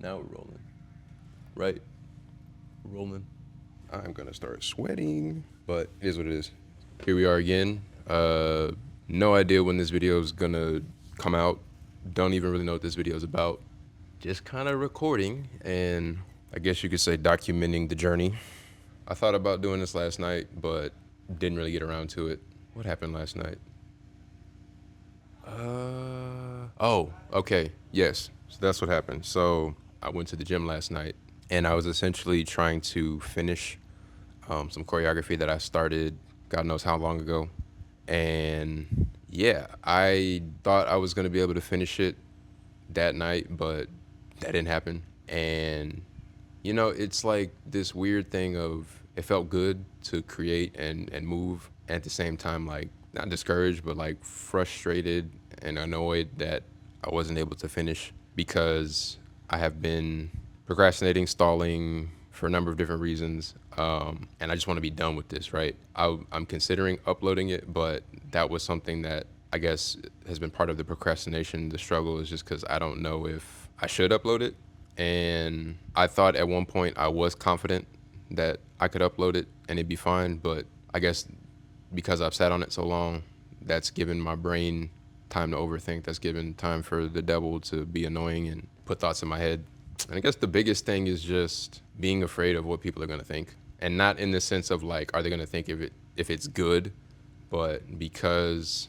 Now we're rolling. Right. Rolling. I'm gonna start sweating, but it is what it is. Here we are again. No idea when this video is gonna come out. Don't even really know what this video is about. Just kind of recording and I guess you could say documenting the journey. I thought about doing this last night, but didn't really get around to it. What happened last night? Oh, okay. Yes. So that's what happened. So I went to the gym last night and I was essentially trying to finish some choreography that I started God knows how long ago. And yeah, I thought I was going to be able to finish it that night, but that didn't happen. And, it's like this weird thing of it felt good to create and move. And at the same time, like, not discouraged, but like frustrated and annoyed that I wasn't able to finish because I have been procrastinating, stalling for a number of different reasons. And I just want to be done with this, right? I'm considering uploading it, but that was something that I guess has been part of the procrastination. The struggle is just because I don't know if I should upload it. And I thought at one point I was confident that I could upload it and it'd be fine. But I guess because I've sat on it so long, that's given my brain time to overthink. That's given time for the devil to be annoying and put thoughts in my head. And I guess the biggest thing is just being afraid of what people are going to think. And not in the sense of like, are they going to think if it's good, but because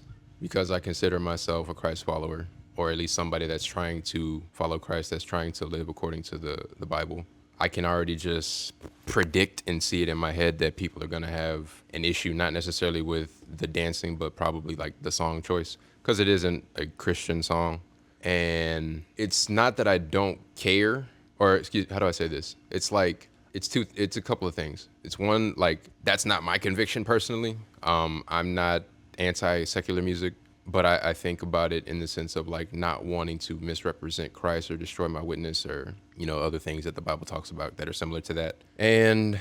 I consider myself a Christ follower, or at least somebody that's trying to follow Christ, that's trying to live according to the Bible, I can already just predict and see it in my head that people are going to have an issue, not necessarily with the dancing, but probably like the song choice, because it isn't a Christian song. And it's not that I don't care, or excuse, how do I say this? It's like, it's a couple of things. It's one, like, that's not my conviction personally. I'm not anti-secular music, but I think about it in the sense of like not wanting to misrepresent Christ or destroy my witness or, other things that the Bible talks about that are similar to that. And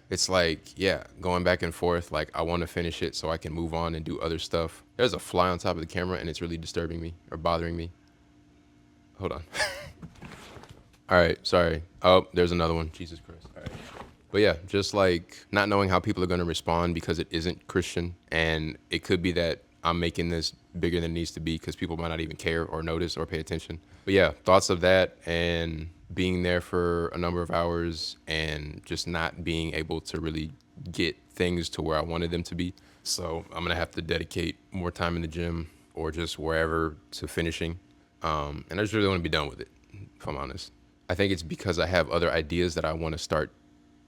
it's like, yeah, going back and forth. Like, I want to finish it so I can move on and do other stuff. There's a fly on top of the camera and it's really disturbing me or bothering me. Hold on. All right, sorry. Oh, there's another one. Jesus Christ. All right. But yeah, just like not knowing how people are going to respond because it isn't Christian. And it could be that I'm making this bigger than it needs to be because people might not even care or notice or pay attention. But yeah, thoughts of that and being there for a number of hours and just not being able to really get things to where I wanted them to be. So I'm going to have to dedicate more time in the gym or just wherever to finishing. And I just really want to be done with it, if I'm honest. I think it's because I have other ideas that I want to start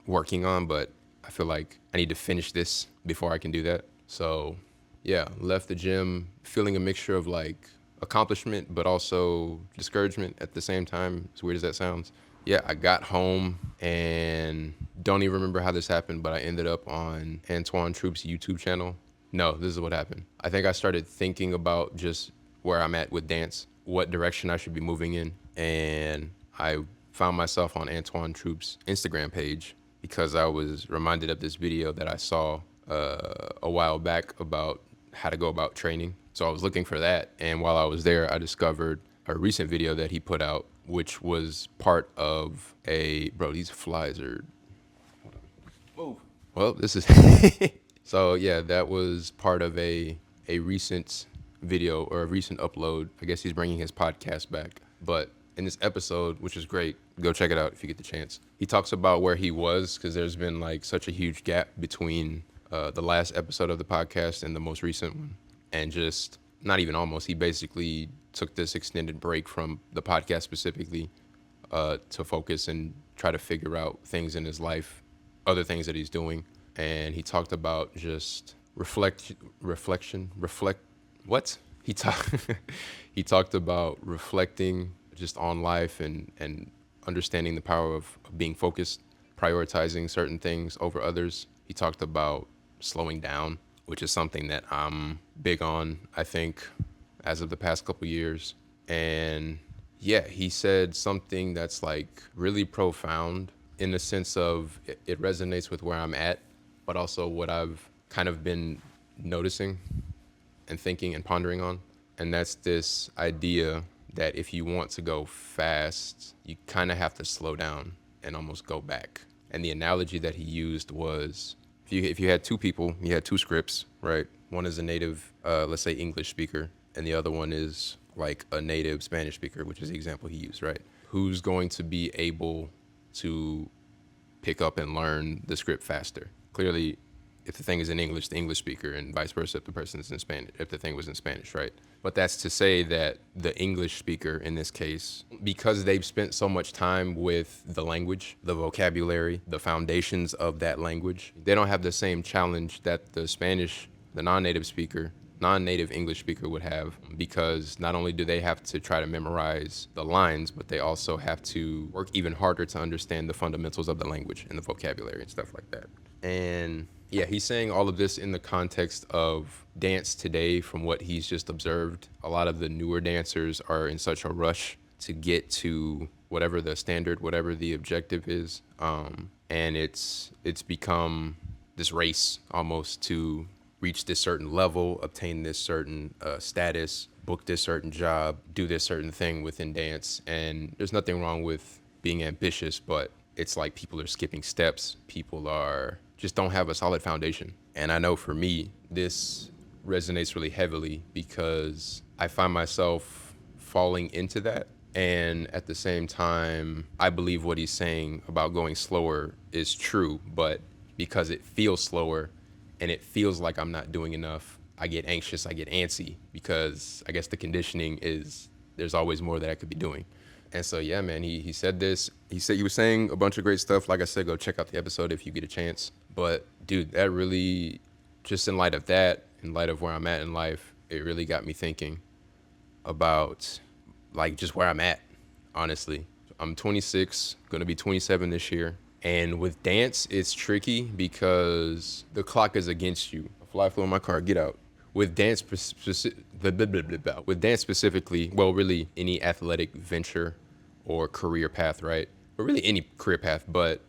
working on, but I feel like I need to finish this before I can do that. So yeah, left the gym feeling a mixture of like accomplishment, but also discouragement at the same time, as weird as that sounds. Yeah, I got home and don't even remember how this happened, but I ended up on Antoine Troop's YouTube channel. No, this is what happened. I think I started thinking about just where I'm at with dance, what direction I should be moving in, and I found myself on Antoine Troop's Instagram page because I was reminded of this video that I saw a while back about how to go about training. So I was looking for that. And while I was there, I discovered a recent video that he put out, which was part of bro, these flies are, move. Well, this is, so yeah, that was part of a recent video or a recent upload. I guess he's bringing his podcast back. But in this episode, which is great, go check it out if you get the chance. He talks about where he was because there's been like such a huge gap between the last episode of the podcast and the most recent one. And just not even almost, he basically took this extended break from the podcast specifically to focus and try to figure out things in his life, other things that he's doing. And he talked about just what? He talked about reflecting just on life and understanding the power of being focused, prioritizing certain things over others. He talked about slowing down, which is something that I'm big on, I think, as of the past couple years. And yeah, he said something that's like really profound in the sense of it resonates with where I'm at, but also what I've kind of been noticing and thinking and pondering on. And that's this idea that if you want to go fast, you kind of have to slow down and almost go back. And the analogy that he used was if you had two people, you had two scripts, right? One is a native, let's say English speaker, and the other one is like a native Spanish speaker, which is the example he used, right? Who's going to be able to pick up and learn the script faster? Clearly, if the thing is in English, the English speaker, and vice versa if the person is in Spanish, if the thing was in Spanish, right? But that's to say that the English speaker in this case, because they've spent so much time with the language, the vocabulary, the foundations of that language, they don't have the same challenge that the Spanish, the non-native speaker, non-native English speaker would have, because not only do they have to try to memorize the lines, but they also have to work even harder to understand the fundamentals of the language and the vocabulary and stuff like that. And yeah, he's saying all of this in the context of dance today. From what he's just observed, a lot of the newer dancers are in such a rush to get to whatever the standard, whatever the objective is, and it's become this race almost to reach this certain level, obtain this certain status, book this certain job, do this certain thing within dance. And there's nothing wrong with being ambitious, but it's like people are skipping steps. People are just don't have a solid foundation. And I know for me, this resonates really heavily because I find myself falling into that. And at the same time, I believe what he's saying about going slower is true, but because it feels slower and it feels like I'm not doing enough, I get anxious, I get antsy, because I guess the conditioning is there's always more that I could be doing. And so, yeah, man, he said this. He was saying a bunch of great stuff. Like I said, go check out the episode if you get a chance. But, dude, that really, just in light of that, in light of where I'm at in life, it really got me thinking about, like, just where I'm at, honestly. I'm 26, going to be 27 this year. And with dance, it's tricky because the clock is against you. A fly flew in my car, get out. With dance, with dance specifically, well, really any athletic venture or career path, right? But really any career path. But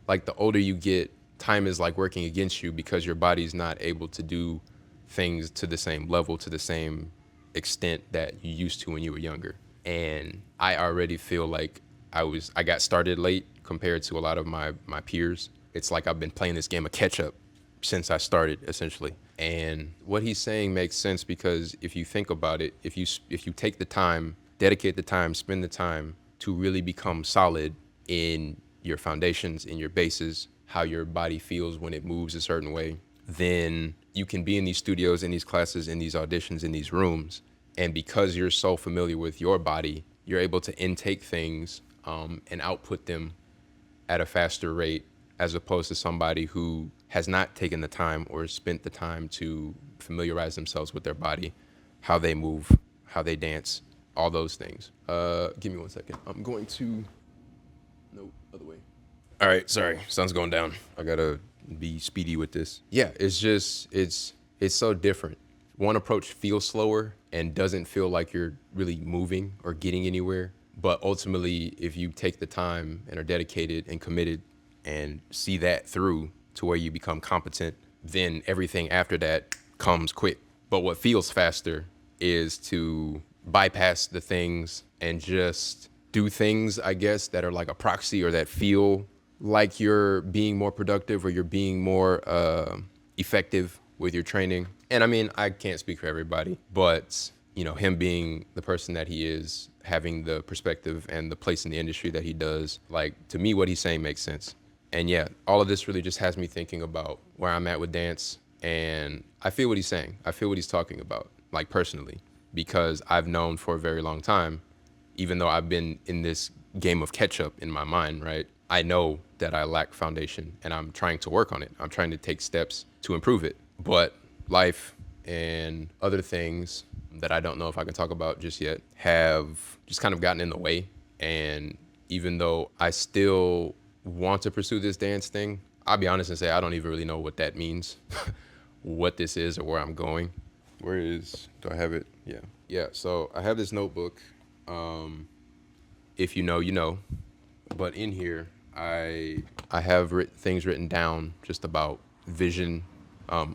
like the older you get, time is like working against you because your body's not able to do things to the same level, to the same extent that you used to when you were younger. And I already feel like I got started late compared to a lot of my peers. It's like I've been playing this game of catch up since I started, essentially. And what he's saying makes sense because if you think about it, if you take the time, dedicate the time, spend the time to really become solid in your foundations, in your bases, how your body feels when it moves a certain way, then you can be in these studios, in these classes, in these auditions, in these rooms. And because you're so familiar with your body, you're able to intake things and output them at a faster rate, as opposed to somebody who has not taken the time or spent the time to familiarize themselves with their body, how they move, how they dance, all those things. Give me 1 second. I'm going to, no, other way. All right, sorry, sun's going down. I gotta be speedy with this. Yeah, it's just, it's so different. One approach feels slower and doesn't feel like you're really moving or getting anywhere. But ultimately, if you take the time and are dedicated and committed and see that through to where you become competent, then everything after that comes quick. But what feels faster is to bypass the things and just do things, I guess, that are like a proxy or that feel like you're being more productive or you're being more effective with your training. And I mean, I can't speak for everybody, but you know, him being the person that he is, having the perspective and the place in the industry that he does, like, to me, what he's saying makes sense. And yeah, all of this really just has me thinking about where I'm at with dance. And I feel what he's saying. I feel what he's talking about, like, personally, because I've known for a very long time, even though I've been in this game of catch up in my mind, right? I know that I lack foundation and I'm trying to work on it. I'm trying to take steps to improve it. But life and other things that I don't know if I can talk about just yet have just kind of gotten in the way. And even though I still want to pursue this dance thing, I'll be honest and say I don't even really know what that means, what this is or where I'm going. Do I have it? Yeah. Yeah, so I have this notebook. If you know, you know. But in here, I have things written down just about vision,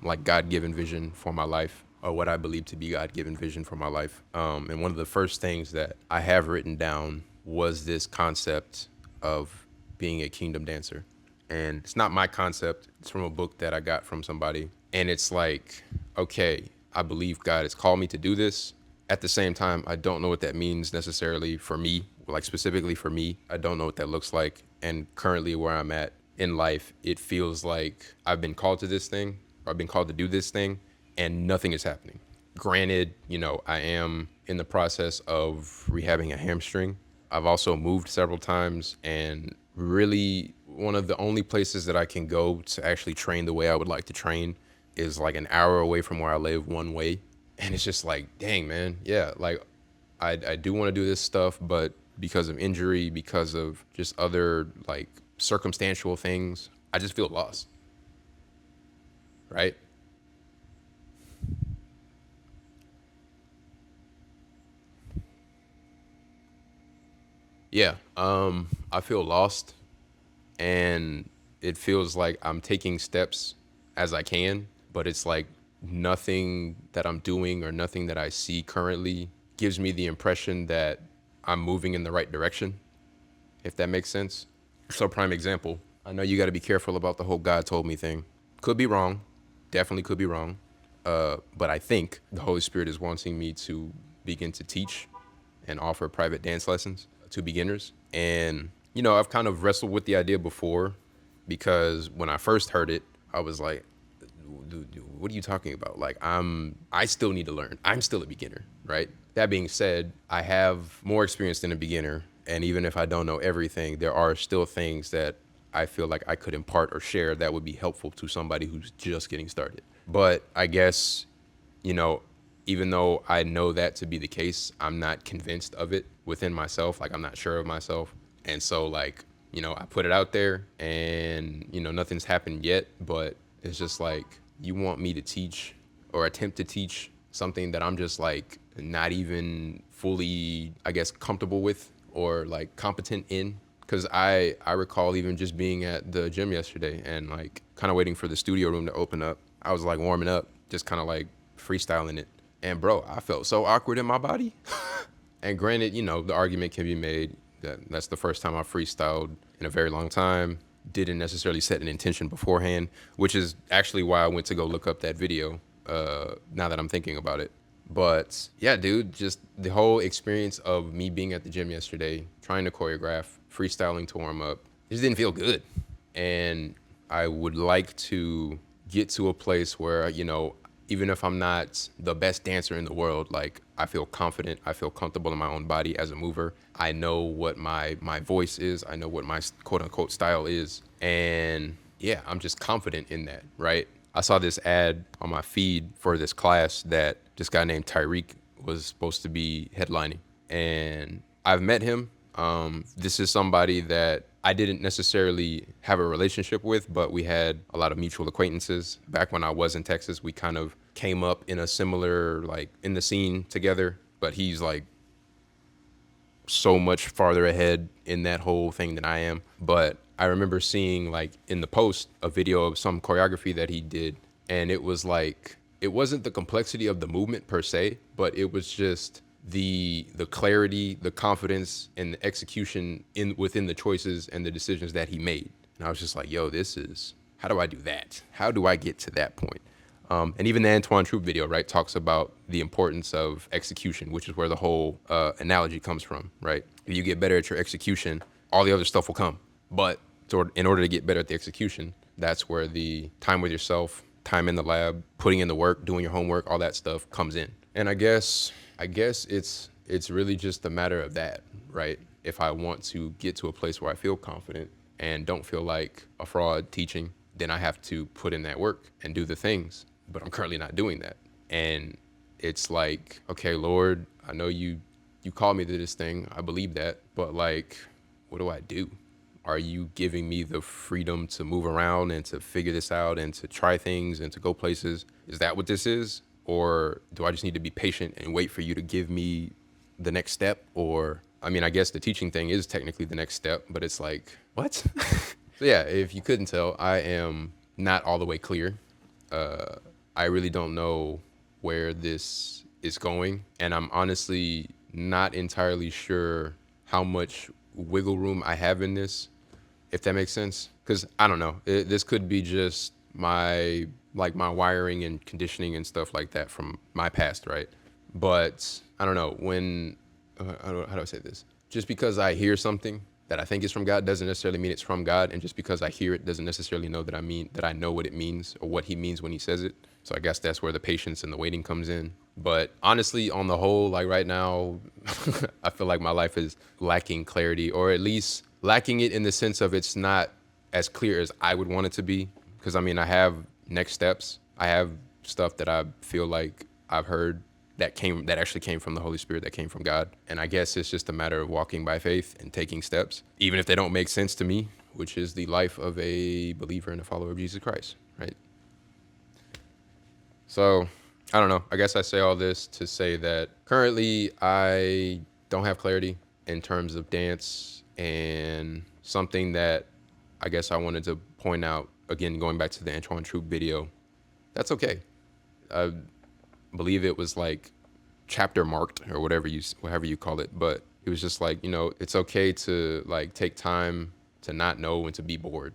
like God-given vision for my life. or what I believe to be God-given vision for my life. And one of the first things that I have written down was this concept of being a kingdom dancer. And it's not my concept. It's from a book that I got from somebody. And it's like, okay, I believe God has called me to do this. At the same time, I don't know what that means necessarily for me, like specifically for me. I don't know what that looks like. And currently where I'm at in life, it feels like I've been called to this thing, or I've been called to do this thing, and nothing is happening. Granted, I am in the process of rehabbing a hamstring. I've also moved several times, and really one of the only places that I can go to actually train the way I would like to train is like an hour away from where I live one way. And it's just like, dang, man. Yeah, like I do want to do this stuff, but because of injury, because of just other like circumstantial things, I just feel lost, right? Yeah, I feel lost, and it feels like I'm taking steps as I can, but it's like nothing that I'm doing or nothing that I see currently gives me the impression that I'm moving in the right direction, if that makes sense. So, prime example, I know you got to be careful about the whole God told me thing. Could be wrong, definitely could be wrong. But I think the Holy Spirit is wanting me to begin to teach and offer private dance lessons to beginners. And, I've kind of wrestled with the idea before because when I first heard it, I was like, what are you talking about? Like, I still need to learn. I'm still a beginner, right? That being said, I have more experience than a beginner. And even if I don't know everything, there are still things that I feel like I could impart or share that would be helpful to somebody who's just getting started. But I guess, you know, even though I know that to be the case, I'm not convinced of it within myself. Like, I'm not sure of myself. And so, like, I put it out there and, nothing's happened yet, but it's just like, you want me to teach or attempt to teach something that I'm just like not even fully, I guess, comfortable with or like competent in. Cause I recall even just being at the gym yesterday and like kind of waiting for the studio room to open up. I was like warming up, just kind of like freestyling it. And bro, I felt so awkward in my body. And granted, the argument can be made that that's the first time I freestyled in a very long time. Didn't necessarily set an intention beforehand, which is actually why I went to go look up that video. Now that I'm thinking about it, but yeah, dude, just the whole experience of me being at the gym yesterday, trying to choreograph, freestyling to warm up, it just didn't feel good. And I would like to get to a place where, even if I'm not the best dancer in the world, like I feel confident, I feel comfortable in my own body as a mover. I know what my voice is. I know what my quote unquote style is. And yeah, I'm just confident in that, right? I saw this ad on my feed for this class that this guy named Tyreek was supposed to be headlining. And I've met him. This is somebody that I didn't necessarily have a relationship with, but we had a lot of mutual acquaintances. Back when I was in Texas, we kind of came up in a similar, like, in the scene together. But he's like so much farther ahead in that whole thing than I am. But I remember seeing like in the post a video of some choreography that he did, and it was like it wasn't the complexity of the movement per se, but it was just the clarity, the confidence, and the execution in within the choices and the decisions that he made. And I was just like, yo, this is how do I do that? How do I get to that point? And even the Antoine Troop video, right, talks about the importance of execution, which is where the whole analogy comes from, right? If you get better at your execution, all the other stuff will come. But in order to get better at the execution, that's where the time with yourself, time in the lab, putting in the work, doing your homework, all that stuff comes in. And I guess it's really just a matter of that, right? If I want to get to a place where I feel confident and don't feel like a fraud teaching, then I have to put in that work and do the things. But I'm currently not doing that. And it's like, okay, Lord, I know you called me to this thing. I believe that. But like, what do I do? Are you giving me the freedom to move around and to figure this out and to try things and to go places? Is that what this is? Or do I just need to be patient and wait for you to give me the next step? Or, I mean, I guess the teaching thing is technically the next step, but it's like, what? So yeah, if you couldn't tell, I am not all the way clear. I really don't know where this is going, and I'm honestly not entirely sure how much wiggle room I have in this, if that makes sense. Because I don't know, this could be just my wiring and conditioning and stuff like that from my past, right? But I don't know when. How do I say this? Just because I hear something that I think is from God doesn't necessarily mean it's from God, and just because I hear it doesn't necessarily know that I know what it means or what He means when He says it. So I guess that's where the patience and the waiting comes in. But honestly, on the whole, like right now, I feel like my life is lacking clarity, or at least lacking it in the sense of it's not as clear as I would want it to be. Because I mean, I have next steps. I have stuff that I feel like I've heard that actually came from the Holy Spirit, that came from God. And I guess it's just a matter of walking by faith and taking steps, even if they don't make sense to me, which is the life of a believer and a follower of Jesus Christ, right? So I don't know. I guess I say all this to say that currently I don't have clarity in terms of dance, and something that I guess I wanted to point out again, going back to the Antoine Troop video, that's okay. I believe it was like chapter marked or whatever you call it, but it was just like, it's okay to like take time to not know and to be bored.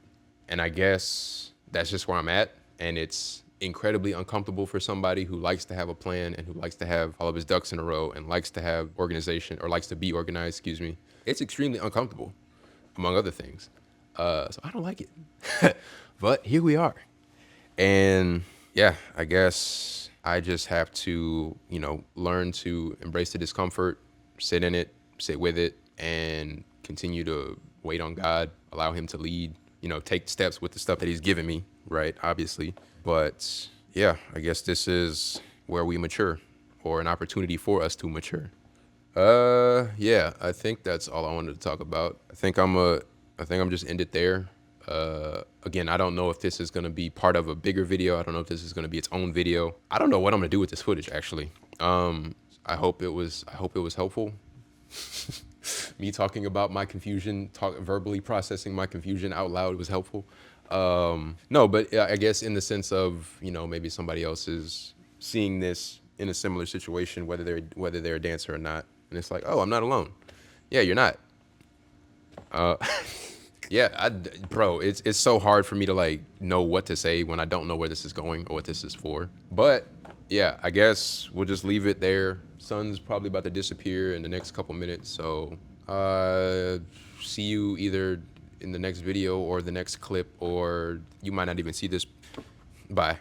And I guess that's just where I'm at, and it's incredibly uncomfortable for somebody who likes to have a plan and who likes to have all of his ducks in a row and likes to have organization, or likes to be organized, excuse me. It's extremely uncomfortable, among other things. So I don't like it. But here we are. And yeah, I guess I just have to, learn to embrace the discomfort, sit in it, sit with it, and continue to wait on God, allow Him to lead, take steps with the stuff that He's given me, right? Obviously. But yeah, I guess this is where we mature, or an opportunity for us to mature. Yeah, I think that's all I wanted to talk about. I think I'm just end it there. Again, I don't know if this is gonna be part of a bigger video. I don't know if this is gonna be its own video. I don't know what I'm gonna do with this footage actually. I hope it was helpful. Me talking about my confusion, verbally processing my confusion out loud was helpful. No, but I guess in the sense of, maybe somebody else is seeing this in a similar situation, whether they're a dancer or not, and it's like, oh, I'm not alone. Yeah, you're not. Yeah, bro, it's so hard for me to like know what to say when I don't know where this is going or what this is for. But yeah, I guess we'll just leave it there. Sun's probably about to disappear in the next couple minutes, so see you either in the next video or the next clip, or you might not even see this. Bye.